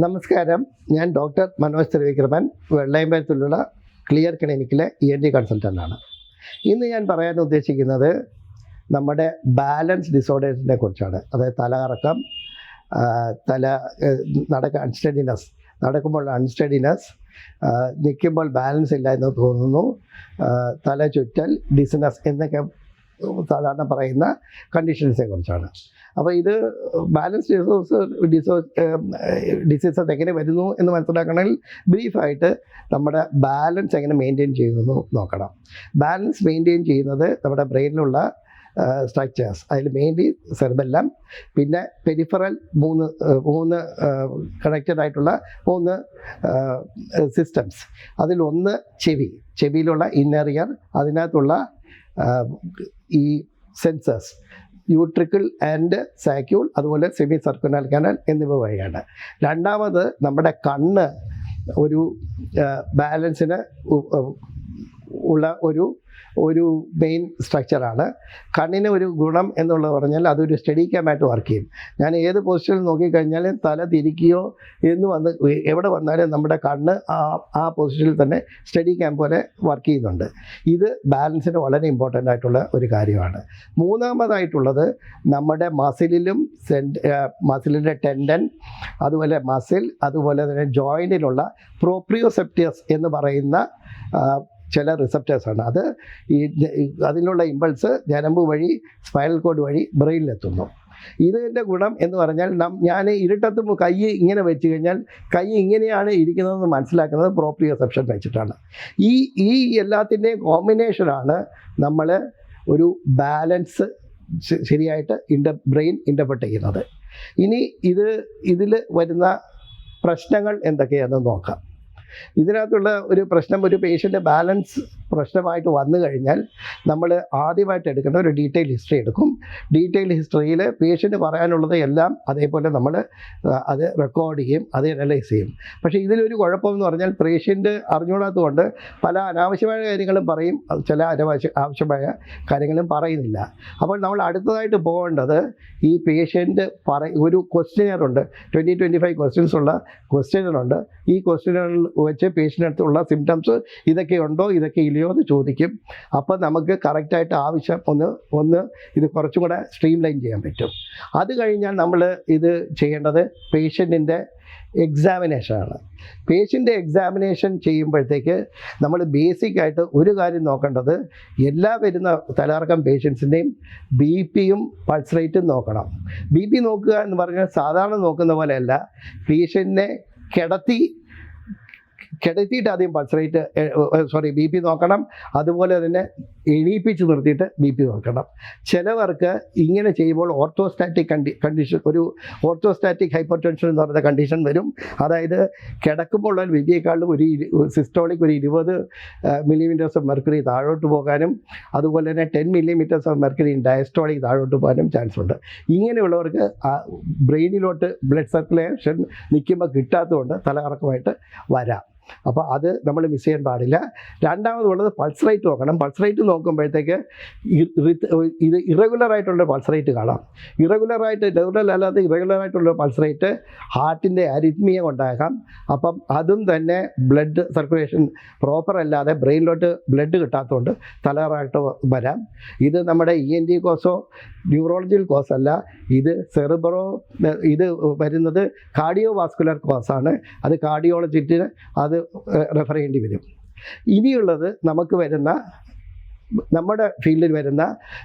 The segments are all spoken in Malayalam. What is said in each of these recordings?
നമസ്കാരം, ഞാൻ ഡോക്ടർ മനോജ് ത്രിവിക്രമൻ, വെള്ളയമ്പലത്തിലുള്ള ക്ലിയർ ക്ലിനിക്കിലെ ENT കൺസൾട്ടൻ്റാണ്. ഇന്ന് ഞാൻ പറയാൻ ഉദ്ദേശിക്കുന്നത് നമ്മുടെ ബാലൻസ് ഡിസോർഡേഴ്സിനെ കുറിച്ചാണ്. അതായത് തലകറക്കം, നടക്കുമ്പോൾ അൺസ്റ്റഡിനെസ്, നിൽക്കുമ്പോൾ ബാലൻസ് ഇല്ല എന്ന് തോന്നുന്നു, തല ചുറ്റൽ, ഡിസിനസ് എന്നൊക്കെ സാധാരണ പറയുന്ന കണ്ടീഷൻസിനെ കുറിച്ചാണ്. അപ്പോൾ ഇത് ബാലൻസ് ഡിസീസസ് എങ്ങനെ വരുന്നു എന്ന് മനസ്സിലാക്കണമെങ്കിൽ ബ്രീഫായിട്ട് നമ്മുടെ ബാലൻസ് എങ്ങനെ മെയിൻറ്റെയിൻ ചെയ്യുന്നു നോക്കണം. ബാലൻസ് മെയിൻറ്റെയിൻ ചെയ്യുന്നത് നമ്മുടെ ബ്രെയിനിലുള്ള സ്ട്രക്ചേഴ്സ്, അതിൽ മെയിൻലി സെർബെല്ലം, പിന്നെ പെരിഫറൽ മൂന്ന് കണക്റ്റഡ് ആയിട്ടുള്ള 3 സിസ്റ്റംസ്. അതിലൊന്ന് ചെവിയിലുള്ള ഇന്നർ ഇയർ, അതിനകത്തുള്ള ഈ സെൻസേഴ്സ് യൂട്രിക്കിൾ ആൻഡ് സാക്യൂൾ, അതുപോലെ സെമി സർക്കുലർ കനാൽ എന്നിവ വഴിയാണ്. രണ്ടാമത് നമ്മുടെ കണ്ണ് ഒരു ബാലൻസിന് ഉള്ള ഒരു മെയിൻ സ്ട്രക്ചറാണ്. കണ്ണിന് ഒരു ഗുണം എന്നുള്ളത് പറഞ്ഞാൽ അതൊരു സ്റ്റഡി ക്യാമായിട്ട് വർക്ക് ചെയ്യും. ഞാൻ ഏത് പൊസിഷനിൽ നോക്കിക്കഴിഞ്ഞാലും തല തിരിക്കുകയോ എവിടെ വന്നാലും നമ്മുടെ കണ്ണ് ആ പൊസിഷനിൽ തന്നെ സ്റ്റഡി ക്യാം പോലെ വർക്ക് ചെയ്യുന്നുണ്ട്. ഇത് ബാലൻസിന് വളരെ ഇമ്പോർട്ടൻ്റ് ആയിട്ടുള്ള ഒരു കാര്യമാണ്. മൂന്നാമതായിട്ടുള്ളത് നമ്മുടെ മസിലിൻ്റെ ടെൻഡൻ, അതുപോലെ അതുപോലെ തന്നെ ജോയിൻറ്റിലുള്ള പ്രോപ്രിയോസെപ്റ്റേഴ്സ് എന്ന് പറയുന്ന ചില റിസപ്റ്റേഴ്സാണ്. അതിനുള്ള ഇമ്പൾസ് ഞരമ്പ് വഴി സ്പൈനൽ കോഡ് വഴി ബ്രെയിനിലെത്തുന്നു. ഇതിൻ്റെ ഗുണം എന്ന് പറഞ്ഞാൽ ഞാൻ ഇരുട്ടത്തും കൈ ഇങ്ങനെ വെച്ച് കഴിഞ്ഞാൽ കൈ ഇങ്ങനെയാണ് ഇരിക്കുന്നതെന്ന് മനസ്സിലാക്കുന്നത് പ്രോപ്രിയോസെപ്ഷൻ വെച്ചിട്ടാണ്. ഈ എല്ലാത്തിൻ്റെയും കോമ്പിനേഷനാണ് നമ്മൾ ഒരു ബാലൻസ് ശരിയായിട്ട് ബ്രെയിൻ ഇൻ്റർപ്രറ്റ് ചെയ്യുന്നത്. ഇനി ഇതിൽ വരുന്ന പ്രശ്നങ്ങൾ എന്തൊക്കെയാണെന്ന് നോക്കാം. ഇതിനകത്തുള്ള ഒരു പ്രശ്നം, ഒരു പേഷ്യൻ്റ് ബാലൻസ് പ്രശ്നമായിട്ട് വന്നു കഴിഞ്ഞാൽ നമ്മൾ ആദ്യമായിട്ട് എടുക്കേണ്ട ഒരു ഡീറ്റെയിൽ ഹിസ്റ്ററി എടുക്കും. ഡീറ്റെയിൽ ഹിസ്റ്ററിയിൽ പേഷ്യൻ്റ് പറയാനുള്ളത് എല്ലാം അതേപോലെ നമ്മൾ അത് റെക്കോർഡ് ചെയ്യും, അത് അനലൈസ് ചെയ്യും. പക്ഷേ ഇതിലൊരു കുഴപ്പമെന്ന് പറഞ്ഞാൽ പേഷ്യൻ്റ് അറിഞ്ഞുകൂടാത്തതുകൊണ്ട് പല അനാവശ്യമായ കാര്യങ്ങളും പറയും, ചില ആവശ്യമായ കാര്യങ്ങളും പറയുന്നില്ല. അപ്പോൾ നമ്മൾ അടുത്തതായിട്ട് പോകേണ്ടത് ഈ പേഷ്യൻ്റ് ഒരു ക്വസ്റ്റ്യനറുണ്ട്, 20-25 ക്വസ്റ്റ്യൻസ് ഉള്ള ക്വസ്റ്റ്യനറുണ്ട്. ഈ ക്വസ്റ്റ്യനറിൽ വെച്ച് പേഷ്യൻ്റിനടുത്തുള്ള സിംറ്റംസ് ഇതൊക്കെയുണ്ടോ ഇതൊക്കെ ഇല്ലയോ എന്ന് ചോദിക്കും. അപ്പോൾ നമുക്ക് കറക്റ്റായിട്ട് ആവശ്യം ഒന്ന് ഇത് കുറച്ചും കൂടെ സ്ട്രീം ലൈൻ ചെയ്യാൻ പറ്റും. അത് കഴിഞ്ഞാൽ നമ്മൾ ഇത് ചെയ്യേണ്ടത് പേഷ്യൻറ്റിൻ്റെ എക്സാമിനേഷനാണ്. പേഷ്യൻ്റ് എക്സാമിനേഷൻ ചെയ്യുമ്പോഴത്തേക്ക് നമ്മൾ ബേസിക്കായിട്ട് ഒരു കാര്യം നോക്കേണ്ടത്, എല്ലാ വരുന്ന തലകറക്കം പേഷ്യൻസിൻ്റെയും BP-യും പൾസ് റേറ്റും നോക്കണം. BP നോക്കുക എന്ന് പറഞ്ഞാൽ സാധാരണ നോക്കുന്ന പോലെയല്ല. പേഷ്യൻറ്റിനെ കിടത്തിയിട്ട് ആദ്യം പൾസ് റേറ്റ് BP നോക്കണം. അതുപോലെ തന്നെ എണീപ്പിച്ച് നിർത്തിയിട്ട് BP നോക്കണം. ചിലവർക്ക് ഇങ്ങനെ ചെയ്യുമ്പോൾ ഓർത്തോസ്റ്റാറ്റിക് കണ്ടീഷൻ, ഒരു ഓർത്തോസ്റ്റാറ്റിക് ഹൈപ്പർ ടെൻഷൻ എന്ന് പറയുന്ന കണ്ടീഷൻ വരും. അതായത് കിടക്കുമ്പോൾ വിധിയേക്കാളും സിസ്റ്റോളിക് ഒരു 20 മില്ലിമീറ്റേഴ്സ് ഓഫ് മെർക്കുറി താഴോട്ട് പോകാനും, അതുപോലെ തന്നെ 10 മില്ലിമീറ്റേഴ്സ് ഓഫ് മെർക്കുറി ഡയസ്റ്റോളിക് താഴോട്ട് പോകാനും ചാൻസ് ഉണ്ട്. ഇങ്ങനെയുള്ളവർക്ക് ബ്രെയിനിലോട്ട് ബ്ലഡ് സർക്കുലേഷൻ നിൽക്കുമ്പോൾ കിട്ടാത്തതുകൊണ്ട് തലകറക്കമായിട്ട് വരാം. അപ്പോൾ അത് നമ്മൾ മിസ് ചെയ്യാൻ പാടില്ല. രണ്ടാമതുള്ളത് പൾസ് റേറ്റ് നോക്കണം. പൾസ് റേറ്റ് നോക്കുമ്പോഴത്തേക്ക് ഇത് ഇറഗുലറായിട്ടുള്ള പൾസ് റേറ്റ് കാണാം. ഇറഗുലറായിട്ടുള്ള പൾസ് റേറ്റ് ഹാർട്ടിൻ്റെ അരിത്മിയ കൊണ്ടാകാം. അപ്പം അതും തന്നെ ബ്ലഡ് സർക്കുലേഷൻ പ്രോപ്പർ അല്ലാതെ ബ്രെയിനിലോട്ട് ബ്ലഡ് കിട്ടാത്തതുകൊണ്ട് തലകറക്കം വരാം. ഇത് നമ്മുടെ ENT കോസോ ന്യൂറോളജിക്കൽ കോസല്ല, ഇത് ഇത് വരുന്നത് കാർഡിയോ വാസ്കുലർ കോസാണ്. അത് കാർഡിയോളജിസ്റ്റിന് അത് റെഫർ ചെയ്യേണ്ടി വരും. ഇനിയുള്ളത് നമുക്ക് വരുന്ന നമ്മുടെ ഫീൽഡിൽ വരുന്ന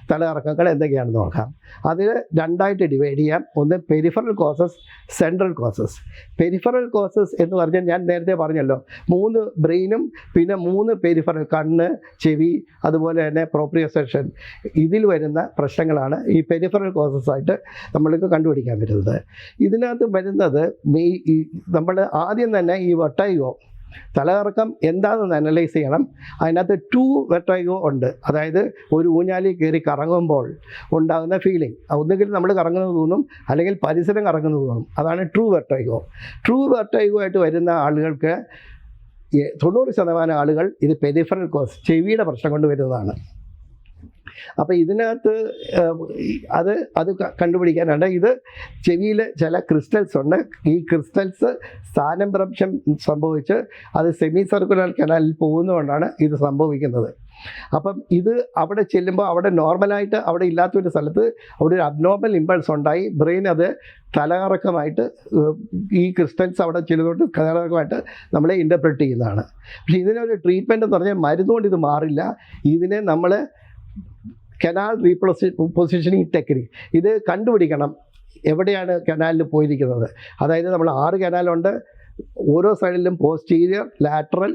തലകറക്കങ്ങൾ എന്തൊക്കെയാണെന്ന് നോക്കാം. അതിൽ രണ്ടായിട്ട് ഡിവൈഡ് ചെയ്യാം. ഒന്ന് peripheral causes, central causes. Peripheral causes എന്ന് പറഞ്ഞാൽ ഞാൻ നേരത്തെ പറഞ്ഞല്ലോ, 3 ബ്രെയിനും പിന്നെ 3 പെരിഫറൽ, കണ്ണ്, ചെവി, അതുപോലെ തന്നെ പ്രോപ്രിയോസെപ്ഷൻ. ഇതിൽ വരുന്ന പ്രശ്നങ്ങളാണ് ഈ പെരിഫറൽ കോസസായിട്ട് നമ്മൾക്ക് കണ്ടുപിടിക്കാൻ പറ്റുന്നത്. ഇതിനകത്ത് വരുന്നത് നമ്മൾ ആദ്യം തന്നെ ഈ വെർട്ടൈഗോ, തലകറക്കം എന്താണെന്ന് അനലൈസ് ചെയ്യണം. അതിനകത്ത് 2 വെർട്ടൈഗോ ഉണ്ട്. അതായത് ഒരു ഊഞ്ഞാലിൽ കയറി കറങ്ങുമ്പോൾ ഉണ്ടാകുന്ന ഫീലിംഗ്, ഒന്നുകിൽ നമ്മൾ കറങ്ങുന്നത് തോന്നും, അല്ലെങ്കിൽ പരിസരം കറങ്ങുന്നത് തോന്നും. അതാണ് ട്രൂ വെർട്ടൈഗോ. ആയിട്ട് വരുന്ന ആളുകൾക്ക് 90% ആളുകൾ ഇത് പെരിഫറൽ കോസ്, ചെവിയുടെ പ്രശ്നം കൊണ്ട് വരുന്നതാണ്. അപ്പോൾ ഇതിനകത്ത് അത് അത് കണ്ടുപിടിക്കാനാണ്. ഇത് ചെവിയിൽ ചില ക്രിസ്റ്റൽസ് ഉണ്ട്. ഈ ക്രിസ്റ്റൽസ് സ്ഥാനഭ്രംശം സംഭവിച്ച് അത് സെമി സർക്കുലർ കനാലിൽ പോകുന്നതുകൊണ്ടാണ് ഇത് സംഭവിക്കുന്നത്. അപ്പം ഇത് അവിടെ ചെല്ലുമ്പോൾ അവിടെ നോർമലായിട്ട് അവിടെ ഇല്ലാത്തൊരു സ്ഥലത്ത് അവിടെ ഒരു അബ്നോർമൽ ഇമ്പൾസ് ഉണ്ടായി ബ്രെയിൻ അത് തലകറക്കമായിട്ട് ഈ ക്രിസ്റ്റൽസ് അവിടെ ചെല്ലുന്നതുകൊണ്ട് തലകറക്കമായിട്ട് നമ്മളെ ഇൻ്റർപ്രറ്റ് ചെയ്യുന്നതാണ്. പക്ഷേ ഇതിനൊരു ട്രീറ്റ്മെൻറ്റ് എന്ന് പറഞ്ഞാൽ മരുന്നുകൊണ്ട് ഇത് മാറില്ല. ഇതിനെ നമ്മൾ കനാൽ റീപൊസിഷനിങ് ടെക്നിക് ഇത് കണ്ടുപിടിക്കണം എവിടെയാണ് കനാലിൽ പോയിരിക്കുന്നത്. അതായത് നമ്മൾ 6 കനാലുണ്ട്. ഓരോ സൈഡിലും പോസ്റ്റീരിയർ, ലാറ്ററൽ,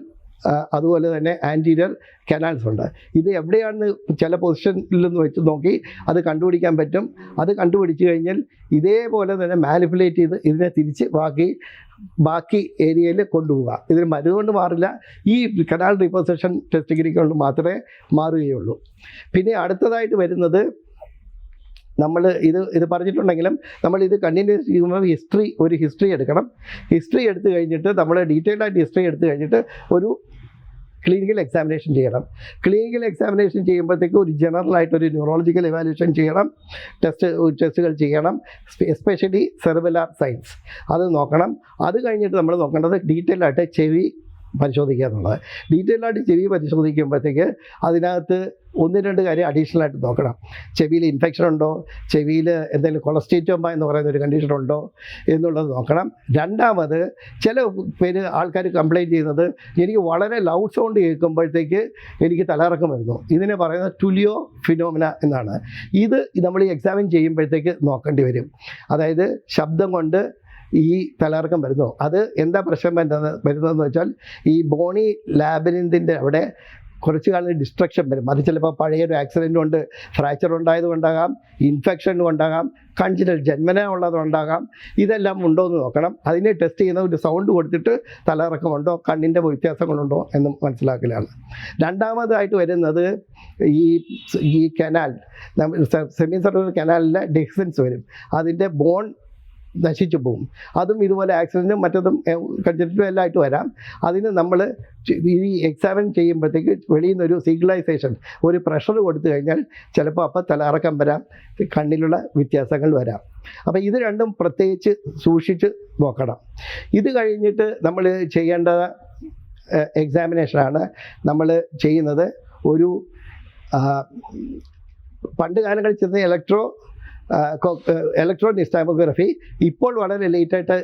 അതുപോലെ തന്നെ ആൻറ്റീരിയർ കനാൽസ് ഉണ്ട്. ഇത് എവിടെയാണെന്ന് ചില പൊസിഷനിൽ നിന്ന് വെച്ച് നോക്കി അത് കണ്ടുപിടിക്കാൻ പറ്റും. അത് കണ്ടുപിടിച്ച് കഴിഞ്ഞാൽ ഇതേപോലെ തന്നെ മാനിപ്പുലേറ്റ് ചെയ്ത് ഇതിനെ തിരിച്ച് ബാക്കി ഏരിയയിൽ കൊണ്ടുപോവുക. ഇതിന് മരുന്നുകൊണ്ട് മാറില്ല. ഈ കനാൽ റീപൊസിഷൻ ടെക്നിക്ക് കൊണ്ട് മാത്രമേ മാറുകയുള്ളൂ. പിന്നെ അടുത്തതായിട്ട് വരുന്നത് നമ്മൾ ഇത് പറഞ്ഞിട്ടുണ്ടെങ്കിലും നമ്മളിത് കണ്ടിന്യൂസ് ചെയ്യുമ്പോൾ ഒരു ഹിസ്റ്ററി എടുക്കണം. ഹിസ്റ്ററി എടുത്തു കഴിഞ്ഞിട്ട് നമ്മൾ ഡീറ്റെയിൽഡായിട്ട് ഹിസ്റ്ററി എടുത്തു കഴിഞ്ഞിട്ട് ഒരു ക്ലിനിക്കൽ എക്സാമിനേഷൻ ചെയ്യണം. ക്ലിനിക്കൽ എക്സാമിനേഷൻ ചെയ്യുമ്പോഴത്തേക്ക് ഒരു ജനറലായിട്ടൊരു ന്യൂറോളജിക്കൽ എവാലുവേഷൻ ചെയ്യണം. ടെസ്റ്റുകൾ ചെയ്യണം. എസ്പെഷ്യലി സെറിബെല്ലാർ സയൻസ് അത് നോക്കണം. അത് കഴിഞ്ഞിട്ട് നമ്മൾ നോക്കേണ്ടത് ഡീറ്റെയിലായിട്ട് ചെവി പരിശോധിക്കുക എന്നുള്ളത്. ഡീറ്റെയിലായിട്ട് ചെവി പരിശോധിക്കുമ്പോഴത്തേക്ക് അതിനകത്ത് 1-2 കാര്യം അഡീഷണലായിട്ട് നോക്കണം. ചെവിയിൽ ഇൻഫെക്ഷൻ ഉണ്ടോ, ചെവിയിൽ എന്തെങ്കിലും കൊളസ്ട്രീറ്റോമ എന്ന് പറയുന്ന ഒരു കണ്ടീഷൻ ഉണ്ടോ എന്നുള്ളത് നോക്കണം. രണ്ടാമത് ചില ആൾക്കാർ കംപ്ലയിൻറ്റ് ചെയ്യുന്നത് എനിക്ക് വളരെ ലൗഡ് സൗണ്ട് കേൾക്കുമ്പോഴത്തേക്ക് എനിക്ക് തലകറക്കം വരുന്നു. ഇതിനെ പറയുന്നത് ടുലിയോ ഫിനോമിന എന്നാണ്. ഇത് നമ്മൾ ഈ എക്സാമിൻ ചെയ്യുമ്പോഴത്തേക്ക് നോക്കേണ്ടി വരും. അതായത് ശബ്ദം കൊണ്ട് ഈ തലകറക്കം വരുന്നു. അത് എന്താ പ്രശ്നം വരുന്നതെന്ന് വെച്ചാൽ ഈ ബോണി ലാബിരിന്തിൻ്റെ അവിടെ കുറച്ച് കാലം ഡിസ്ട്രക്ഷൻ വരും. അത് ചിലപ്പോൾ പഴയൊരു ആക്സിഡൻറ്റ് കൊണ്ട് ഫ്രാക്ചർ ഉണ്ടായതുകൊണ്ടാകാം, ഇൻഫെക്ഷൻ കൊണ്ടാകാം, കൺജിനൽ ജന്മന ഉള്ളതുകൊണ്ടാകാം. ഇതെല്ലാം ഉണ്ടോ എന്ന് നോക്കണം. അതിനെ ടെസ്റ്റ് ചെയ്യുന്ന ഒരു സൗണ്ട് കൊടുത്തിട്ട് തലകറക്കമുണ്ടോ, കണ്ണിൻ്റെ വ്യത്യാസങ്ങളുണ്ടോ എന്ന് മനസ്സിലാക്കലാണ്. രണ്ടാമതായിട്ട് വരുന്നത് ഈ കനാൽ, സെമി സർക്കുലർ കനാലിലെ ഡിഫൻസ് വരും. അതിൻ്റെ ബോൺ നശിച്ചു പോകും. അതും ഇതുപോലെ ആക്സിഡൻറ്റും മറ്റതും കൺജക്റ്റീവും എല്ലാം ആയിട്ട് വരാം. അതിന് നമ്മൾ ഈ എക്സാമിൻ ചെയ്യുമ്പോഴത്തേക്ക് വെളിയിൽ നിന്നൊരു സിഗ്നലൈസേഷൻ, ഒരു പ്രഷർ കൊടുത്തു കഴിഞ്ഞാൽ ചിലപ്പോൾ അപ്പോൾ തലകറക്കം വരാം, കണ്ണിലുള്ള വ്യത്യാസങ്ങൾ വരാം. അപ്പോൾ ഇത് രണ്ടും പ്രത്യേകിച്ച് സൂക്ഷിച്ച് നോക്കണം. ഇത് കഴിഞ്ഞിട്ട് നമ്മൾ ചെയ്യേണ്ട എക്സാമിനേഷനാണ് നമ്മൾ ചെയ്യുന്നത്. ഒരു പണ്ട് കാലങ്ങളിൽ ചെന്ന ഇലക്ട്രോനിസ്റ്റോമോഗ്രഫി, ഇപ്പോൾ വളരെ ലേറ്റായിട്ട്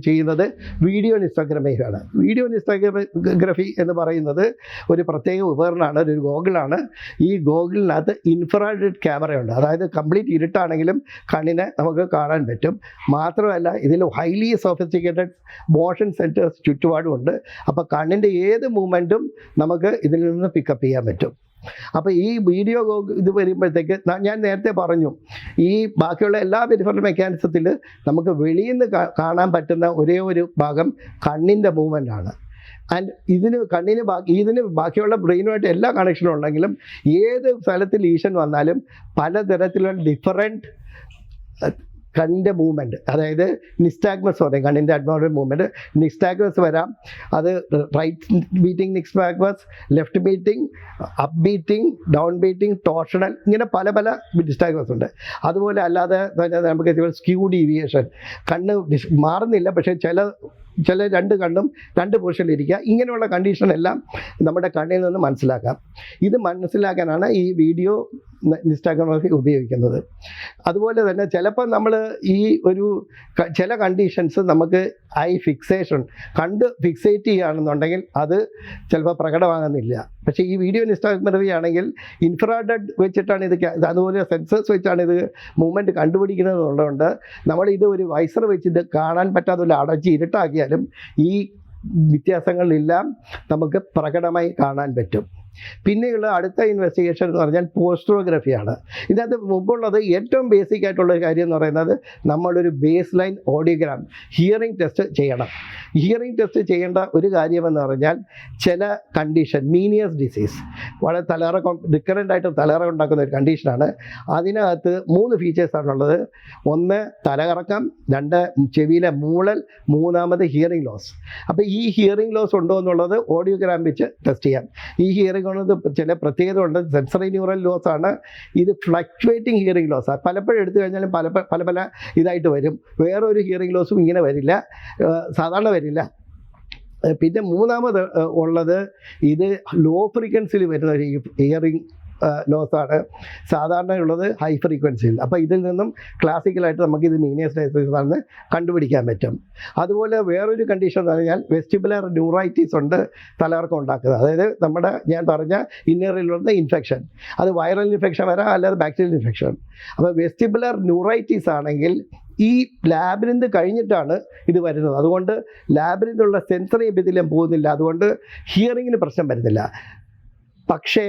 ചെയ്യുന്നത് വീഡിയോ നിസ്റ്റോഗ്രഫിയാണ്. വീഡിയോ നിസ്റ്റോഗ്രഫി എന്ന് പറയുന്നത് ഒരു പ്രത്യേക ഉപകരണമാണ്, ഒരു ഗോഗിളാണ്. ഈ ഗോഗിളിനകത്ത് ഇൻഫ്രാറെഡ് ക്യാമറയുണ്ട്. അതായത് കംപ്ലീറ്റ് ഇരുട്ടാണെങ്കിലും കണ്ണിനെ നമുക്ക് കാണാൻ പറ്റും. മാത്രമല്ല ഇതിൽ ഹൈലി സോഫിസ്റ്റിക്കേറ്റഡ് മോഷൻ സെൻസേഴ്സ് ചുറ്റുപാടുമുണ്ട്. അപ്പോൾ കണ്ണിൻ്റെ ഏത് മൂവ്മെൻറ്റും നമുക്ക് ഇതിൽ നിന്ന് പിക്കപ്പ് ചെയ്യാൻ പറ്റും. അപ്പോൾ ഈ വീഡിയോ ഇത് വരുമ്പോഴത്തേക്ക് ഞാൻ നേരത്തെ പറഞ്ഞു, ഈ ബാക്കിയുള്ള എല്ലാ പെരിഫറൽ മെക്കാനിസത്തിൽ നമുക്ക് വെളിയിൽ നിന്ന് കാണാൻ പറ്റുന്ന ഒരേ ഒരു ഭാഗം കണ്ണിൻ്റെ മൂവ്മെൻ്റ് ആണ്. ആൻഡ് ഇതിന് ബാക്കിയുള്ള ബ്രെയിനുമായിട്ട് എല്ലാ കണക്ഷനും ഉണ്ടെങ്കിലും ഏത് സ്ഥലത്ത് ലീഷൻ വന്നാലും പലതരത്തിലുള്ള ഡിഫറൻറ്റ് കണ്ണിൻ്റെ മൂവ്മെൻറ്റ്, അതായത് നിസ്റ്റാഗ്മസ് പറയും, കണ്ണിൻ്റെ അബ്നോർമൽ മൂവ്മെൻറ്റ്. നിസ്റ്റാഗ്മസ് വരാം. അത് right beating nystagmus, left beating, up beating, down beating, torsional, ഇങ്ങനെ പല നിസ്റ്റാഗ്മസ് ഉണ്ട്. അതുപോലെ അല്ലാതെ നമുക്ക് സ്ക്യൂ ഡീവിയേഷൻ, കണ്ണ് മാറുന്നില്ല പക്ഷേ ചില 2 കണ്ണും 2 പൊസിഷനിലിരിക്കുക. ഇങ്ങനെയുള്ള കണ്ടീഷനെല്ലാം നമ്മുടെ കണ്ണിൽ നിന്ന് മനസ്സിലാക്കാം. ഇത് മനസ്സിലാക്കാനാണ് ഈ വീഡിയോ നിസ്റ്റോഗ്രഫി ഉപയോഗിക്കുന്നത്. അതുപോലെ തന്നെ ചിലപ്പോൾ നമ്മൾ ചില കണ്ടീഷൻസ് നമുക്ക് ഐ ഫിക്സേഷൻ കണ്ട് ഫിക്സേറ്റ് ചെയ്യുകയാണെന്നുണ്ടെങ്കിൽ അത് ചിലപ്പോൾ പ്രകടമാകുന്നില്ല. പക്ഷേ ഈ വീഡിയോ നിസ്റ്റോഗ്രഫി ആണെങ്കിൽ ഇൻഫ്രാറെഡ് വെച്ചിട്ടാണ് അതുപോലെ സെൻസേഴ്സ് വെച്ചാണ് ഇത് മൂവ്മെൻറ്റ് കണ്ടുപിടിക്കുന്നത് എന്നുള്ളതുകൊണ്ട് നമ്മളിത് ഒരു വൈസർ വെച്ചിട്ട് കാണാൻ പറ്റാതെ അടച്ച് ഇരുട്ടാക്കിയാലും ഈ വ്യത്യാസങ്ങളെല്ലാം നമുക്ക് പ്രകടമായി കാണാൻ പറ്റും. പിന്നെയുള്ള അടുത്ത ഇൻവെസ്റ്റിഗേഷൻ എന്ന് പറഞ്ഞാൽ പോസ്റ്ററോഗ്രഫിയാണ്. ഇതിനകത്ത് മുമ്പുള്ളത് ഏറ്റവും ബേസിക് ആയിട്ടുള്ളൊരു കാര്യം എന്ന് പറയുന്നത് നമ്മളൊരു base line audiogram hearing test ചെയ്യണം. ഹിയറിംഗ് ടെസ്റ്റ് ചെയ്യേണ്ട ഒരു കാര്യമെന്ന് പറഞ്ഞാൽ ചില കണ്ടീഷൻ, മീനിയസ് ഡിസീസ്, വളരെ റിക്കറൻ്റായിട്ട് തലകറക്കം ഉണ്ടാക്കുന്ന ഒരു കണ്ടീഷനാണ്. അതിനകത്ത് 3 ഫീച്ചേഴ്സാണുള്ളത്. 1 തലകറക്കം, 2 ചെവിയിലെ മൂളൽ, 3 ഹിയറിംഗ് ലോസ്. അപ്പോൾ ഈ ഹിയറിംഗ് ലോസ് ഉണ്ടോ എന്നുള്ളത് ഓഡിയോഗ്രാം വെച്ച് ടെസ്റ്റ് ചെയ്യാം. ഈ ഹിയറിംഗ് കേൾക്കുന്നത് ചില പ്രത്യേകത ഉണ്ട്. സെൻസറി ന്യൂറൽ ലോസ് ആണ് ഇത്. ഫ്ലക്ച്വേറ്റിംഗ് ഹിയറിംഗ് ലോസാണ്. പലപ്പോഴും എടുത്തു കഴിഞ്ഞാലും പല ഇതായിട്ട് വരും. വേറൊരു ഹിയറിംഗ് ലോസും ഇങ്ങനെ വരില്ല, സാധാരണ വരില്ല. പിന്നെ മൂന്നാമത് ഉള്ളത് ഇത് ലോ ഫ്രീക്വൻസിയിൽ വരുന്ന ഒരു ഹിയറിംഗ് ലോസാണ്. സാധാരണയുള്ളത് ഹൈ ഫ്രീക്വൻസിയിൽ. അപ്പോൾ ഇതിൽ നിന്നും ക്ലാസിക്കലായിട്ട് നമുക്കിത് മീനിയസ് ആണെന്ന് കണ്ടുപിടിക്കാൻ പറ്റും. അതുപോലെ വേറൊരു കണ്ടീഷൻ എന്ന് പറഞ്ഞാൽ വെസ്റ്റിബുലർ ന്യൂറൈറ്റിസ് ഉണ്ട് തലകറക്കം ഉണ്ടാക്കുന്നത്. അതായത് ഞാൻ പറഞ്ഞ ഇന്നറിലുള്ള ഇൻഫെക്ഷൻ, അത് വൈറൽ ഇൻഫെക്ഷൻ വരാം, അല്ലാതെ ബാക്ടീരിയൽ ഇൻഫെക്ഷൻ. അപ്പോൾ വെസ്റ്റിബുലർ ന്യൂറൈറ്റിസ് ആണെങ്കിൽ ഈ ലാബിരിന്ത് കഴിഞ്ഞിട്ടാണ് ഇത് വരുന്നത്. അതുകൊണ്ട് ലാബിരിന്തുള്ള സെൻസറി എപ്പിത്തീലിയം പോകുന്നില്ല, അതുകൊണ്ട് ഹിയറിങ്ങിന് പ്രശ്നം വരുന്നില്ല. പക്ഷേ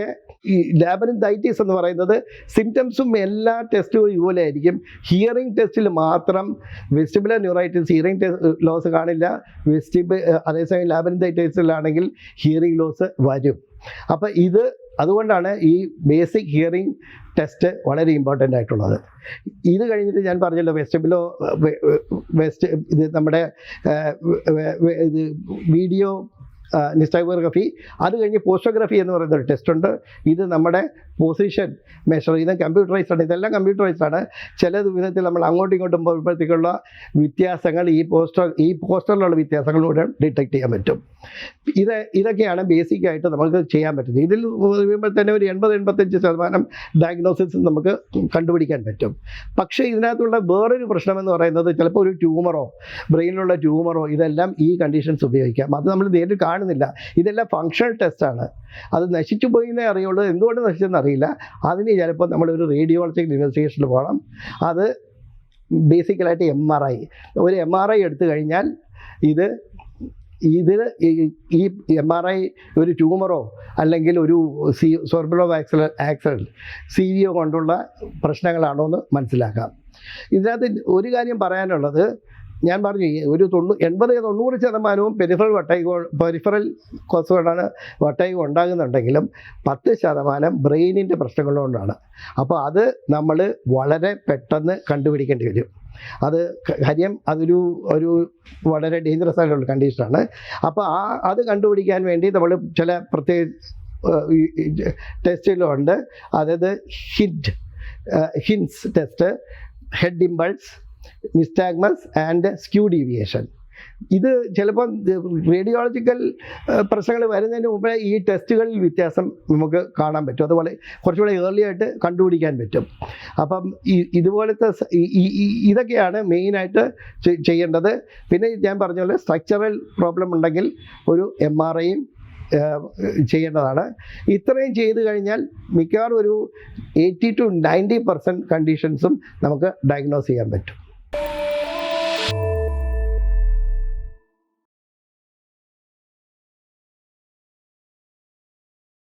ഈ ലാബിരിന്തൈറ്റിസ് എന്ന് പറയുന്നത് സിംറ്റംസും എല്ലാ ടെസ്റ്റുകളും ഇതുപോലെ ആയിരിക്കും. ഹിയറിംഗ് ടെസ്റ്റിൽ മാത്രം വെസ്റ്റിബുലർ ന്യൂറൈറ്റിസ് ഹിയറിംഗ് ലോസ് കാണില്ല. അതേസമയം ലാബിരിന്തൈറ്റിസിലാണെങ്കിൽ ഹിയറിംഗ് ലോസ് വരും. അപ്പോൾ അതുകൊണ്ടാണ് ഈ ബേസിക് ഹിയറിംഗ് ടെസ്റ്റ് വളരെ ഇമ്പോർട്ടൻ്റ് ആയിട്ടുള്ളത്. ഇത് കഴിഞ്ഞിട്ട് ഞാൻ പറഞ്ഞല്ലോ ഇത് നമ്മുടെ വീഡിയോ നിസ്റ്റോഗ്രാഫി, അത് കഴിഞ്ഞ് പോസ്റ്റോഗ്രാഫി എന്ന് പറയുന്ന ഒരു ടെസ്റ്റ് ഉണ്ട്. ഇത് നമ്മുടെ പൊസിഷൻ മെഷർ ചെയ്യുന്ന കമ്പ്യൂട്ടറൈസ്ഡ് ആണ്. ഇതെല്ലാം കമ്പ്യൂട്ടറൈസ്ഡ് ആണ്. ചില വിധത്തിൽ നമ്മൾ അങ്ങോട്ടും ഇങ്ങോട്ടും പോകുമ്പോഴത്തേക്കുള്ള വ്യത്യാസങ്ങൾ ഈ പോസ്റ്ററിലുള്ള വ്യത്യാസങ്ങളിലൂടെ ഡിറ്റക്ട് ചെയ്യാൻ പറ്റും. ഇതൊക്കെയാണ് ബേസിക്കായിട്ട് നമുക്ക് ചെയ്യാൻ പറ്റുന്നത്. ഇതിൽ വരുമ്പോൾ തന്നെ ഒരു 80-85% ഡയഗ്നോസിസ് നമുക്ക് കണ്ടുപിടിക്കാൻ പറ്റും. പക്ഷേ ഇതിനകത്തുള്ള വേറൊരു പ്രശ്നമെന്ന് പറയുന്നത് ചിലപ്പോൾ ഒരു ട്യൂമറോ ബ്രെയിനിലുള്ള ട്യൂമറോ ഇതെല്ലാം ഈ കണ്ടീഷൻസ് ഉപയോഗിക്കാം. അത് നമ്മൾ നേരിട്ട് കാണുന്നില്ല. ഇതെല്ലാം ഫങ്ഷണൽ ടെസ്റ്റാണ്. അത് നശിച്ചു പോയിന്നേ അറിയുള്ളൂ. എന്തുകൊണ്ട് നശിച്ചെന്ന് അറിയില്ല. അതിന് ചിലപ്പോൾ നമ്മളൊരു റേഡിയോളജിക്കൽ ഇൻവെസ്റ്റിഗേഷനിൽ പോകണം. അത് ബേസിക്കലായിട്ട് ഒരു MRI എടുത്തു കഴിഞ്ഞാൽ ഇതിൽ ഈ MRI ഒരു ട്യൂമറോ അല്ലെങ്കിൽ ഒരു സെർബ്രോ ആക്സിഡൻറ്റ് CVO കൊണ്ടുള്ള പ്രശ്നങ്ങളാണോ എന്ന് മനസ്സിലാക്കാം. ഇതിനകത്ത് ഒരു കാര്യം പറയാനുള്ളത്, ഞാൻ പറഞ്ഞു ഒരു 80-90% പെരിഫറൽ കോസ് കൊണ്ടാണ് വട്ടൈഗോ ഉണ്ടാകുന്നുണ്ടെങ്കിലും 10% ബ്രെയിനിൻ്റെ പ്രശ്നങ്ങൾ കൊണ്ടാണ്. അപ്പോൾ അത് നമ്മൾ വളരെ പെട്ടെന്ന് കണ്ടുപിടിക്കേണ്ടി വരും. കാര്യം അതൊരു വളരെ ഡേഞ്ചറസ് ആയിട്ടുള്ള കണ്ടീഷനാണ്. അപ്പോൾ അത് കണ്ടുപിടിക്കാൻ വേണ്ടി നമ്മൾ ചില പ്രത്യേക ടെസ്റ്റുകളുണ്ട്. അതായത് hints test, head impulse, nystagmus and skew deviation. ഇത് ചിലപ്പോൾ റേഡിയോളജിക്കൽ പ്രശ്നങ്ങൾ വരുന്നതിന് മുമ്പേ ഈ ടെസ്റ്റുകളിൽ വ്യത്യാസം നമുക്ക് കാണാൻ പറ്റും. അതുപോലെ കുറച്ചുകൂടെ ഏർലി ആയിട്ട് കണ്ടുപിടിക്കാൻ പറ്റും. അപ്പം ഇതുപോലത്തെ ഇതൊക്കെയാണ് മെയിനായിട്ട് ചെയ്യേണ്ടത്. പിന്നെ ഞാൻ പറഞ്ഞ പോലെ സ്ട്രക്ചറൽ പ്രോബ്ലം ഉണ്ടെങ്കിൽ ഒരു MRIയും ചെയ്യേണ്ടതാണ്. ഇത്രയും ചെയ്തു കഴിഞ്ഞാൽ മിക്കവാറും ഒരു 80-90% കണ്ടീഷൻസും നമുക്ക് ഡയഗ്നോസ് ചെയ്യാൻ പറ്റും.